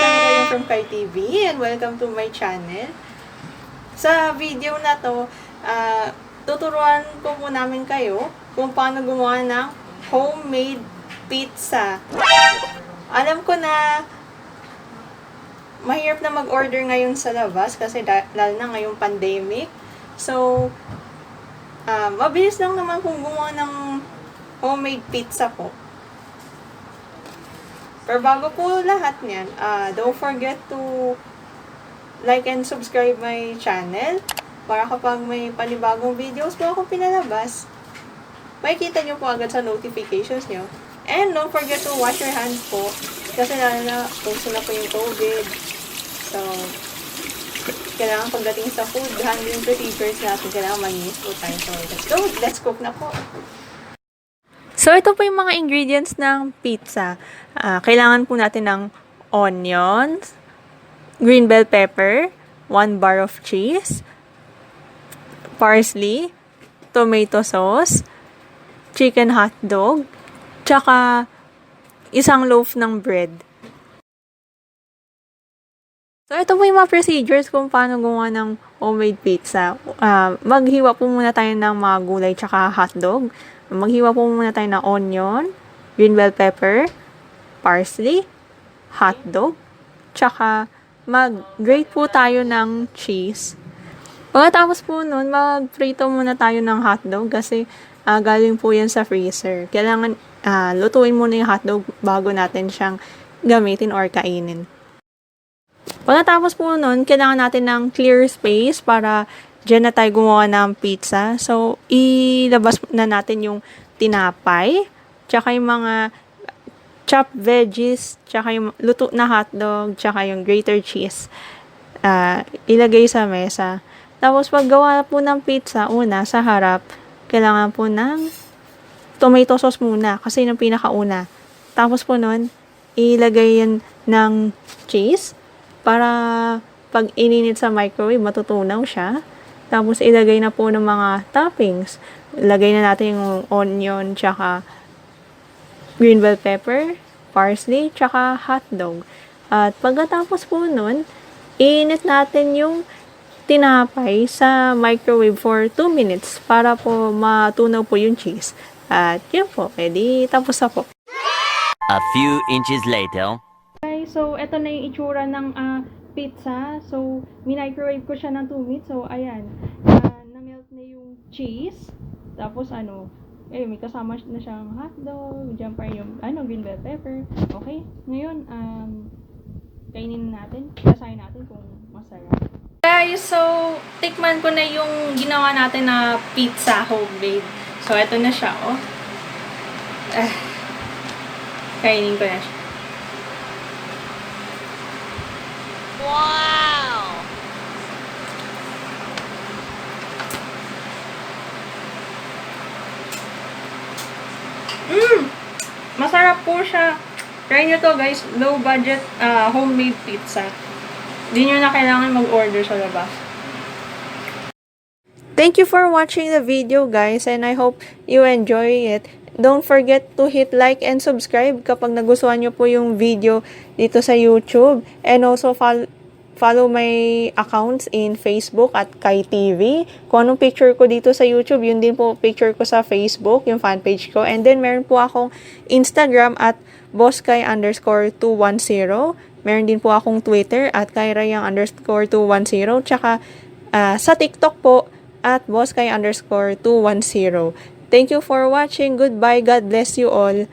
Kyra from Kyra TV and welcome to my channel. Sa video na to, tuturuan ko po namin kayo kung paano gumawa ng homemade pizza. Alam ko na mahirap na mag-order ngayon sa labas kasi lalo na ngayong pandemic. So, mabilis lang naman kung gumawa ng homemade pizza po. Pero bago po lahat niyan, don't forget to like and subscribe my channel para kapag may panibagong videos po ako pinalabas, makikita nyo po agad sa notifications nyo. And don't forget to wash your hands po kasi lalo na uso na po yung COVID. So, kailangan pagdating sa food handling procedures natin, kailangan malinis po tayo. So, let's cook na po. So, ito po yung mga ingredients ng pizza. Kailangan po natin ng onions, green bell pepper, 1 bar of cheese, parsley, tomato sauce, chicken hotdog, tsaka isang loaf ng bread. So, ito po yung mga procedures kung paano gumawa ng homemade pizza. Maghiwa po muna tayo ng mga gulay tsaka hotdog. Maghiwa po muna tayo ng onion, green bell pepper, parsley, hotdog, tsaka mag-grate po tayo ng cheese. Pagkatapos po nun, mag-prito muna tayo ng hotdog kasi galing po yan sa freezer. Kailangan lutuin muna yung hotdog bago natin siyang gamitin or kainin. Pagkatapos po nun, kailangan natin ng clear space para dyan na tayo gumawa ng pizza. So, ilabas na natin yung tinapay, tsaka yung mga chopped veggies, tsaka yung luto na hotdog, tsaka yung grated cheese. Ilagay sa mesa. Tapos, paggawa po ng pizza, una, sa harap, kailangan po ng tomato sauce muna, kasi yung pinakauna. Tapos po nun, ilagay yan ng cheese, para pag ininit sa microwave, matutunaw siya. Tapos, ilagay na po ng mga toppings. Ilagay na natin yung onion, tsaka green bell pepper, parsley, tsaka hotdog. At pagkatapos po nun, iinit natin yung tinapay sa microwave for 2 minutes para po matunaw po yung cheese. At yun po, edi tapos na po. A few inches later. Okay, so eto na yung itsura ng pizza. So, minicrowave ko siya ng 2 minutes. So, ayan. Na-melt na yung cheese. Tapos, may kasama na siyang hotdog. Diyan pa yung, green bell pepper. Okay. Ngayon, kainin natin. Kasayin natin kung masarap. Guys, so, tikman ko na yung ginawa natin na pizza homemade. So, eto na siya, oh. Kainin ko na siya. Wow! Masarap po siya. Try nyo to guys. Low budget homemade pizza. Di nyo na kailangan mag-order sa labas. Thank you for watching the video guys and I hope you enjoy it. Don't forget to hit like and subscribe kapag nagustuhan nyo po yung video dito sa YouTube. And also follow my accounts in Facebook at Kyra TV. Kung anong picture ko dito sa YouTube, yun din po picture ko sa Facebook, yung fanpage ko. And then meron po akong Instagram at bossky_210. Meron din po akong Twitter at Kyra_210. Tsaka sa TikTok po at bossky_210. Thank you for watching. Goodbye. God bless you all.